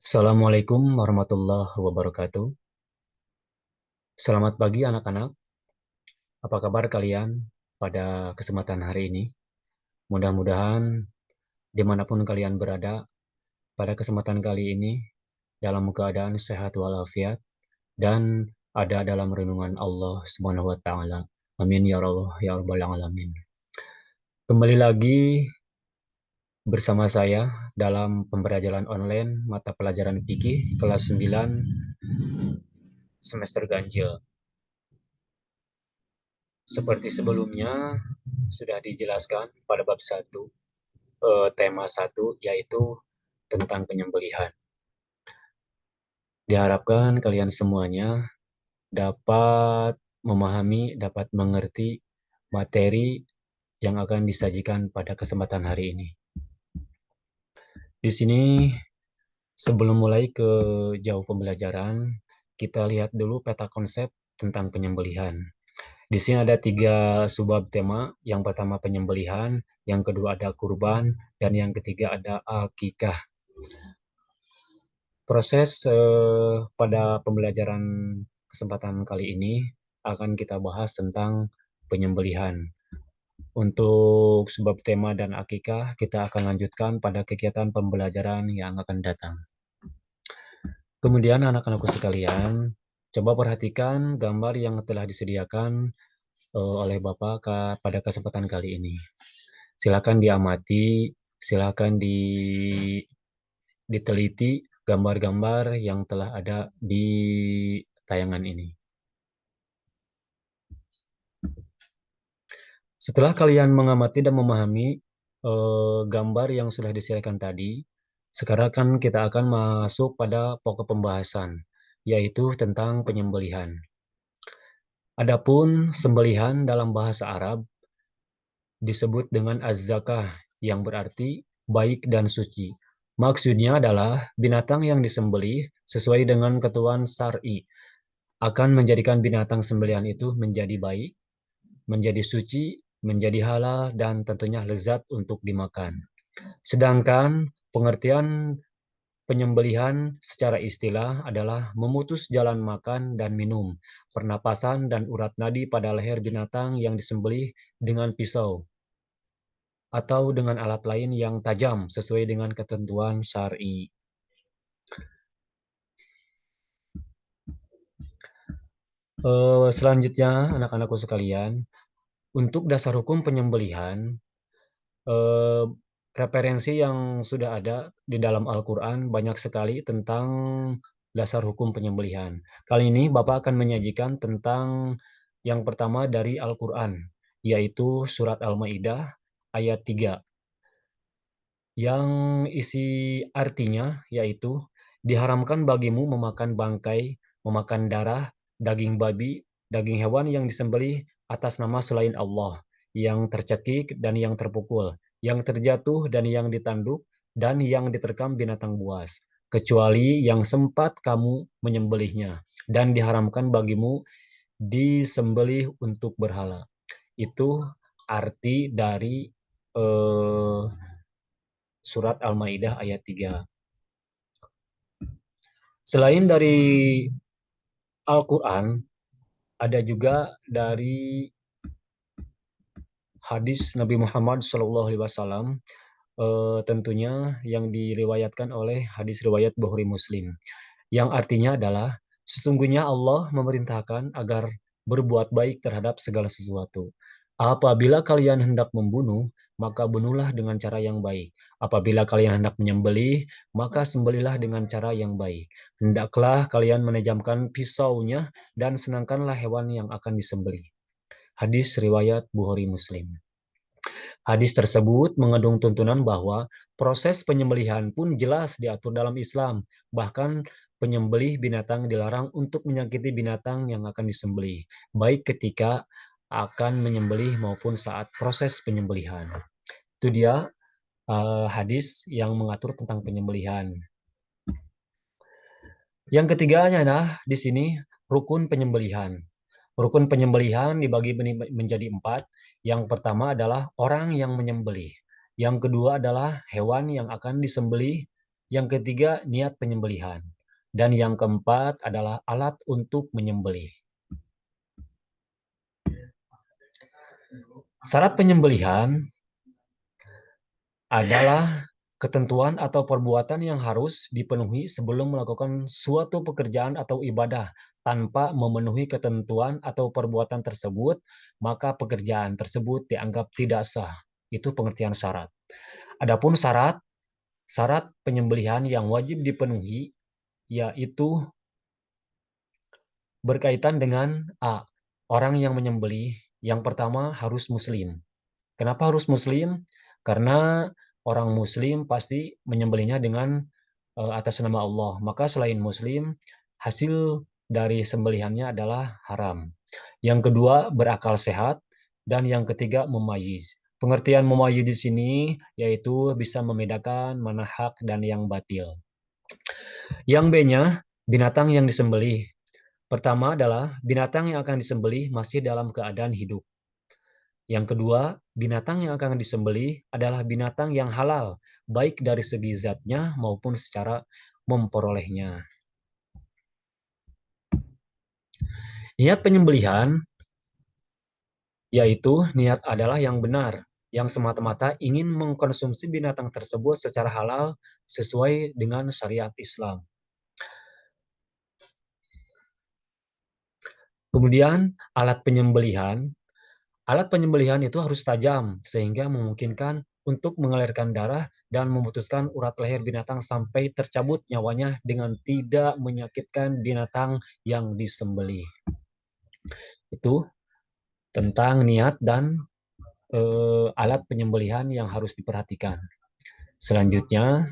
Assalamualaikum warahmatullahi wabarakatuh. Selamat pagi anak-anak. Apa kabar kalian pada kesempatan hari ini? Mudah-mudahan dimanapun kalian berada, pada kesempatan kali ini dalam keadaan sehat walafiat dan ada dalam renungan Allah Subhanahu wa taala. Amin ya Allah ya rabbal alamin. Kembali lagi bersama saya dalam pembelajaran online mata pelajaran fikih kelas 9 semester ganjil. Seperti sebelumnya sudah dijelaskan pada bab satu, tema satu yaitu tentang penyembelihan. Diharapkan kalian semuanya dapat memahami, dapat mengerti materi yang akan disajikan pada kesempatan hari ini. Di sini sebelum mulai ke jauh pembelajaran, kita lihat dulu peta konsep tentang penyembelihan. Di sini ada 3 subbab tema. Yang pertama penyembelihan, yang kedua ada kurban, dan yang ketiga ada akikah. Proses pada pembelajaran kesempatan kali ini akan kita bahas tentang penyembelihan. Untuk sebab tema dan akikah, kita akan lanjutkan pada kegiatan pembelajaran yang akan datang. Kemudian anak-anakku sekalian, coba perhatikan gambar yang telah disediakan oleh Bapak pada kesempatan kali ini. Silakan diamati, silakan diteliti gambar-gambar yang telah ada di tayangan ini. Setelah kalian mengamati dan memahami gambar yang sudah disediakan tadi, sekarang kan kita akan masuk pada pokok pembahasan, yaitu tentang penyembelihan. Adapun sembelihan dalam bahasa Arab disebut dengan az-zakah yang berarti baik dan suci. Maksudnya adalah binatang yang disembelih sesuai dengan ketentuan syar'i akan menjadikan binatang sembelihan itu menjadi baik, menjadi suci, menjadi halal, dan tentunya lezat untuk dimakan. Sedangkan pengertian penyembelihan secara istilah adalah memutus jalan makan dan minum, pernapasan dan urat nadi pada leher binatang yang disembelih dengan pisau atau dengan alat lain yang tajam sesuai dengan ketentuan syar'i. Selanjutnya, anak-anakku sekalian, untuk dasar hukum penyembelihan, eh, referensi yang sudah ada di dalam Al-Quran banyak sekali tentang dasar hukum penyembelihan. Kali ini Bapak akan menyajikan tentang yang pertama dari Al-Quran, yaitu surat Al-Maidah ayat 3. Yang isi artinya yaitu diharamkan bagimu memakan bangkai, memakan darah, daging babi, daging hewan yang disembelih atas nama selain Allah, yang tercekik dan yang terpukul, yang terjatuh dan yang ditanduk, dan yang diterkam binatang buas, kecuali yang sempat kamu menyembelihnya, dan diharamkan bagimu disembelih untuk berhala. Itu arti dari eh, surat Al-Maidah ayat 3. Selain dari Al-Quran, ada juga dari hadis Nabi Muhammad SAW, tentunya yang diriwayatkan oleh hadis riwayat Bukhari Muslim, yang artinya adalah sesungguhnya Allah memerintahkan agar berbuat baik terhadap segala sesuatu. Apabila kalian hendak membunuh, maka bunuhlah dengan cara yang baik. Apabila kalian hendak menyembelih, maka sembelihlah dengan cara yang baik. Hendaklah kalian menejamkan pisaunya dan senangkanlah hewan yang akan disembelih. Hadis riwayat Bukhari Muslim. Hadis tersebut mengandung tuntunan bahwa proses penyembelihan pun jelas diatur dalam Islam. Bahkan penyembelih binatang dilarang untuk menyakiti binatang yang akan disembelih, baik ketika akan menyembelih maupun saat proses penyembelihan. Itu dia hadis yang mengatur tentang penyembelihan. Yang ketiganya adalah di sini rukun penyembelihan. Rukun penyembelihan dibagi menjadi 4. Yang pertama adalah orang yang menyembelih. Yang kedua adalah hewan yang akan disembelih. Yang ketiga, niat penyembelihan. Dan yang keempat adalah alat untuk menyembelih. Syarat penyembelihan adalah ketentuan atau perbuatan yang harus dipenuhi sebelum melakukan suatu pekerjaan atau ibadah. Tanpa memenuhi ketentuan atau perbuatan tersebut, maka pekerjaan tersebut dianggap tidak sah. Itu pengertian syarat. Adapun syarat penyembelihan yang wajib dipenuhi yaitu berkaitan dengan orang yang menyembelih. Yang pertama harus muslim. Kenapa harus muslim? Karena orang muslim pasti menyembelihnya dengan atas nama Allah. Maka selain muslim, hasil dari sembelihannya adalah haram. Yang kedua, berakal sehat. Dan yang ketiga, memayyiz. Pengertian memayyiz di sini yaitu bisa membedakan mana hak dan yang batil. Yang B-nya, binatang yang disembelih. Pertama adalah binatang yang akan disembelih masih dalam keadaan hidup. Yang kedua, binatang yang akan disembelih adalah binatang yang halal, baik dari segi zatnya maupun secara memperolehnya. Niat penyembelihan, yaitu niat adalah yang benar, yang semata-mata ingin mengkonsumsi binatang tersebut secara halal sesuai dengan syariat Islam. Kemudian, alat penyembelihan. Alat penyembelihan itu harus tajam sehingga memungkinkan untuk mengalirkan darah dan memutuskan urat leher binatang sampai tercabut nyawanya dengan tidak menyakitkan binatang yang disembelih. Itu tentang niat dan alat penyembelihan yang harus diperhatikan. Selanjutnya,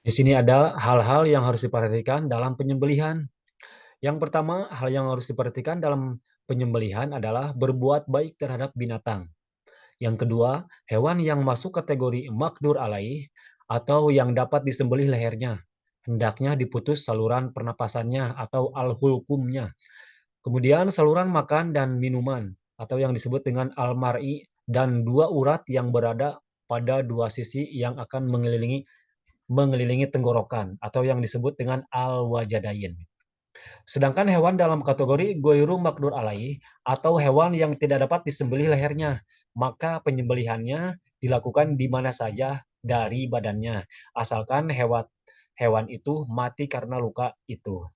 di sini ada hal-hal yang harus diperhatikan dalam penyembelihan. Yang pertama, hal yang harus diperhatikan dalam penyembelihan adalah berbuat baik terhadap binatang. Yang kedua, hewan yang masuk kategori makdur alaih atau yang dapat disembelih lehernya. Hendaknya diputus saluran pernapasannya atau al-hulkumnya. Kemudian saluran makan dan minuman atau yang disebut dengan al-mar'i dan dua urat yang berada pada dua sisi yang akan mengelilingi tenggorokan atau yang disebut dengan al-wajadain. Sedangkan hewan dalam kategori goiru makdur alaih atau hewan yang tidak dapat disembelih lehernya, maka penyembelihannya dilakukan di mana saja dari badannya, asalkan hewan itu mati karena luka itu.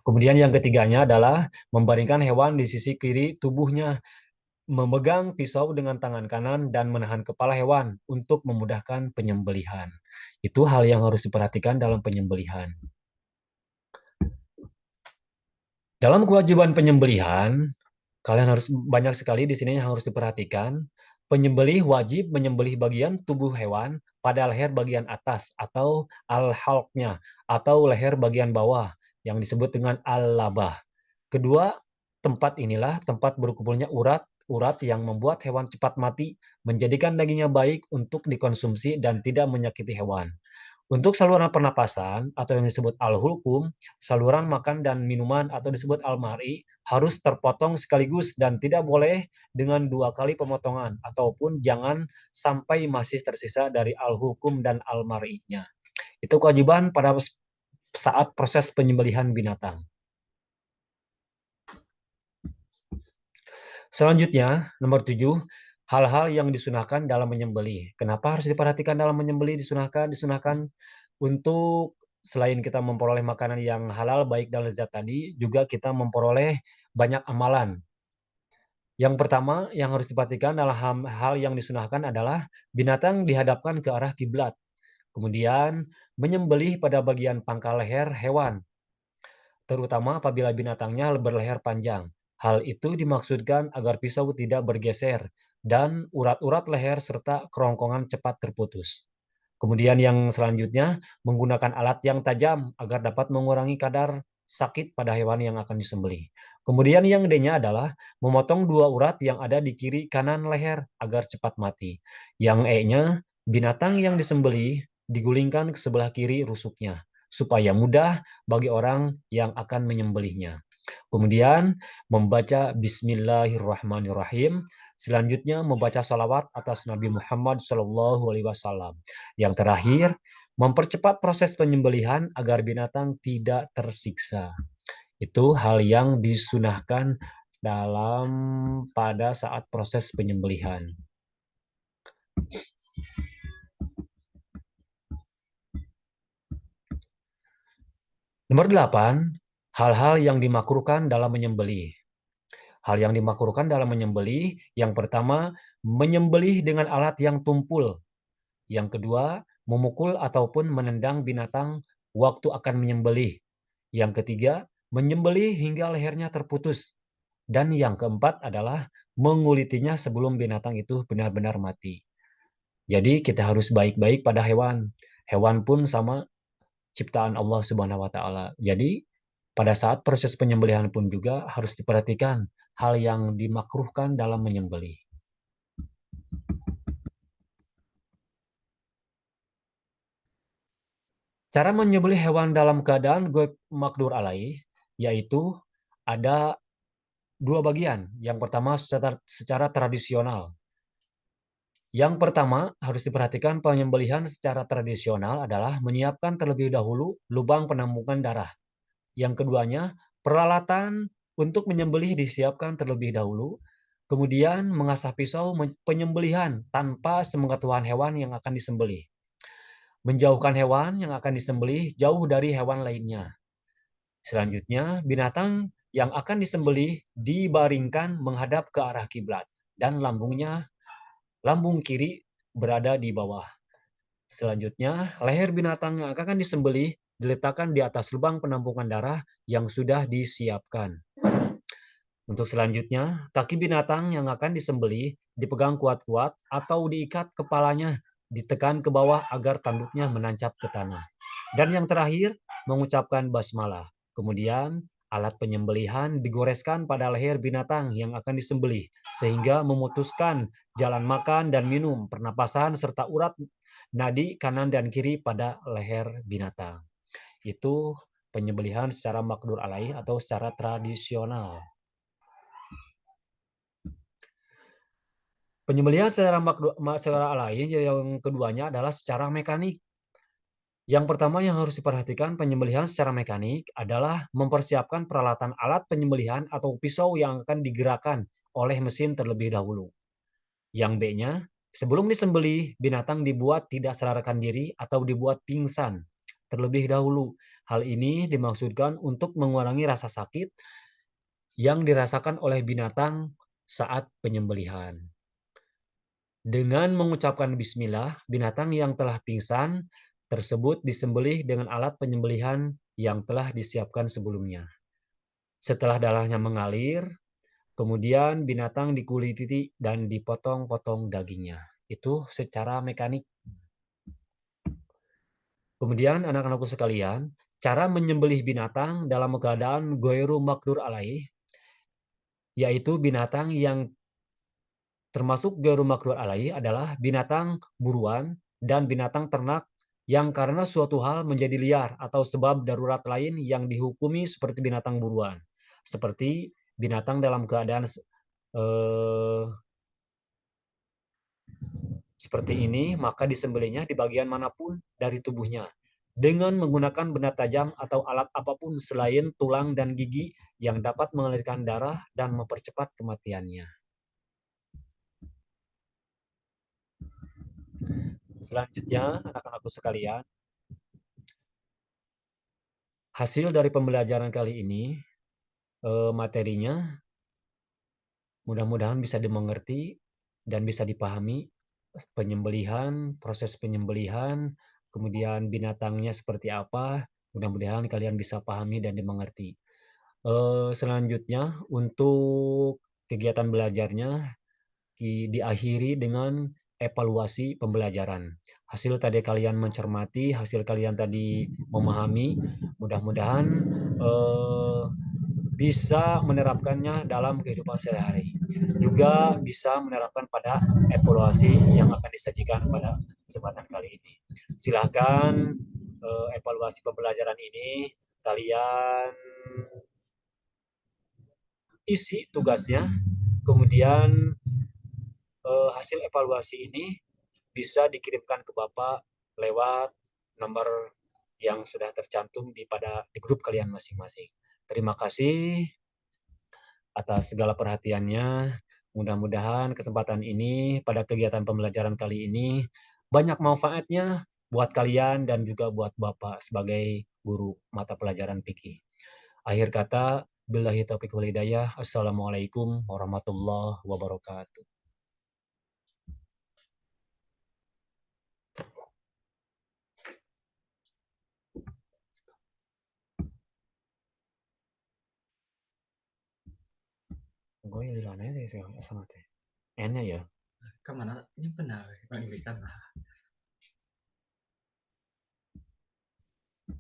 Kemudian yang ketiganya adalah membaringkan hewan di sisi kiri tubuhnya, memegang pisau dengan tangan kanan dan menahan kepala hewan untuk memudahkan penyembelihan. Itu hal yang harus diperhatikan dalam penyembelihan. Dalam kewajiban penyembelihan, kalian harus banyak sekali di sini yang harus diperhatikan. Penyembelih wajib menyembelih bagian tubuh hewan pada leher bagian atas atau al-halqnya atau leher bagian bawah yang disebut dengan al-labah. Kedua, tempat inilah tempat berkumpulnya urat yang membuat hewan cepat mati, menjadikan dagingnya baik untuk dikonsumsi dan tidak menyakiti hewan. Untuk saluran pernapasan atau yang disebut al-hulkum, saluran makan dan minuman atau disebut al-mar'i harus terpotong sekaligus dan tidak boleh dengan dua kali pemotongan ataupun jangan sampai masih tersisa dari al-hulkum dan al-mar'inya. Itu kewajiban pada saat proses penyembelihan binatang. Selanjutnya, nomor 7, hal-hal yang disunahkan dalam menyembelih. Kenapa harus diperhatikan dalam menyembelih disunahkan? Disunahkan untuk selain kita memperoleh makanan yang halal, baik dan lezat tadi, juga kita memperoleh banyak amalan. Yang pertama yang harus diperhatikan dalam hal yang disunahkan adalah binatang dihadapkan ke arah kiblat. Kemudian menyembelih pada bagian pangkal leher hewan, terutama apabila binatangnya berleher panjang. Hal itu dimaksudkan agar pisau tidak bergeser dan urat-urat leher serta kerongkongan cepat terputus. Kemudian yang selanjutnya, menggunakan alat yang tajam agar dapat mengurangi kadar sakit pada hewan yang akan disembelih. Kemudian yang D-nya adalah memotong dua urat yang ada di kiri kanan leher agar cepat mati. Yang E-nya, binatang yang disembelih digulingkan ke sebelah kiri rusuknya supaya mudah bagi orang yang akan menyembelihnya. Kemudian membaca Bismillahirrahmanirrahim. Selanjutnya membaca salawat atas Nabi Muhammad SAW. Yang terakhir, mempercepat proses penyembelihan agar binatang tidak tersiksa. Itu hal yang disunahkan dalam pada saat proses penyembelihan. Nomor 8, hal-hal yang dimakruhkan dalam menyembelih. Hal yang dimakruhkan dalam menyembelih, yang pertama, menyembelih dengan alat yang tumpul. Yang kedua, memukul ataupun menendang binatang waktu akan menyembelih. Yang ketiga, menyembelih hingga lehernya terputus. Dan yang keempat adalah mengulitinya sebelum binatang itu benar-benar mati. Jadi kita harus baik-baik pada hewan. Hewan pun sama ciptaan Allah Subhanahu wa taala. Jadi pada saat proses penyembelihan pun juga harus diperhatikan hal yang dimakruhkan dalam menyembelih. Cara menyembelih hewan dalam keadaan makdur alaih, yaitu ada dua bagian. Yang pertama secara tradisional. Yang pertama harus diperhatikan penyembelihan secara tradisional adalah menyiapkan terlebih dahulu lubang penampungan darah. Yang keduanya, peralatan untuk menyembelih disiapkan terlebih dahulu. Kemudian mengasah pisau penyembelihan tanpa sepengetahuan hewan yang akan disembelih. Menjauhkan hewan yang akan disembelih jauh dari hewan lainnya. Selanjutnya, binatang yang akan disembelih dibaringkan menghadap ke arah kiblat dan lambung kiri berada di bawah. Selanjutnya, leher binatang yang akan disembelih diletakkan di atas lubang penampungan darah yang sudah disiapkan. Untuk selanjutnya, kaki binatang yang akan disembelih dipegang kuat-kuat atau diikat kepalanya, ditekan ke bawah agar tanduknya menancap ke tanah. Dan yang terakhir, mengucapkan basmalah. Kemudian, alat penyembelihan digoreskan pada leher binatang yang akan disembelih, sehingga memutuskan jalan makan dan minum, pernapasan, serta urat nadi kanan dan kiri pada leher binatang. Itu penyembelihan secara makdur alaih atau secara tradisional. Penyembelihan secara alaih yang keduanya adalah secara mekanik. Yang pertama yang harus diperhatikan penyembelihan secara mekanik adalah mempersiapkan peralatan alat penyembelihan atau pisau yang akan digerakkan oleh mesin terlebih dahulu. Yang B-nya, sebelum disembelih, binatang dibuat tidak sadarkan diri atau dibuat pingsan terlebih dahulu. Hal ini dimaksudkan untuk mengurangi rasa sakit yang dirasakan oleh binatang saat penyembelihan. Dengan mengucapkan bismillah, binatang yang telah pingsan tersebut disembelih dengan alat penyembelihan yang telah disiapkan sebelumnya. Setelah darahnya mengalir, kemudian binatang dikuliti dan dipotong-potong dagingnya. Itu secara mekanik. Kemudian anak-anakku sekalian, cara menyembelih binatang dalam keadaan ghairu makdur alaih, yaitu binatang yang termasuk ghairu makdur alaih adalah binatang buruan dan binatang ternak yang karena suatu hal menjadi liar atau sebab darurat lain yang dihukumi seperti binatang buruan. Seperti binatang dalam keadaan seperti ini, maka disembelihnya di bagian manapun dari tubuhnya dengan menggunakan benda tajam atau alat apapun selain tulang dan gigi yang dapat mengalirkan darah dan mempercepat kematiannya. Selanjutnya, anak-anakku sekalian, hasil dari pembelajaran kali ini, materinya mudah-mudahan bisa dimengerti dan bisa dipahami penyembelihan, proses penyembelihan, kemudian binatangnya seperti apa, mudah-mudahan kalian bisa pahami dan dimengerti. Selanjutnya, untuk kegiatan belajarnya diakhiri dengan evaluasi pembelajaran. Hasil tadi kalian mencermati, hasil kalian tadi memahami, mudah-mudahan bisa menerapkannya dalam kehidupan sehari-hari. Juga bisa menerapkan pada evaluasi yang akan disajikan pada kesempatan kali ini. Silakan evaluasi pembelajaran ini, kalian isi tugasnya, kemudian hasil evaluasi ini bisa dikirimkan ke Bapak lewat nomor yang sudah tercantum di grup kalian masing-masing. Terima kasih atas segala perhatiannya. Mudah-mudahan kesempatan ini pada kegiatan pembelajaran kali ini banyak manfaatnya buat kalian dan juga buat Bapak sebagai guru mata pelajaran fikih. Akhir kata, billahi taufiq wal hidayah. Assalamualaikum warahmatullahi wabarakatuh. Gue ilannya sih sama teh. Enak ya. Kemana? Ini benar, Bang Iri kan?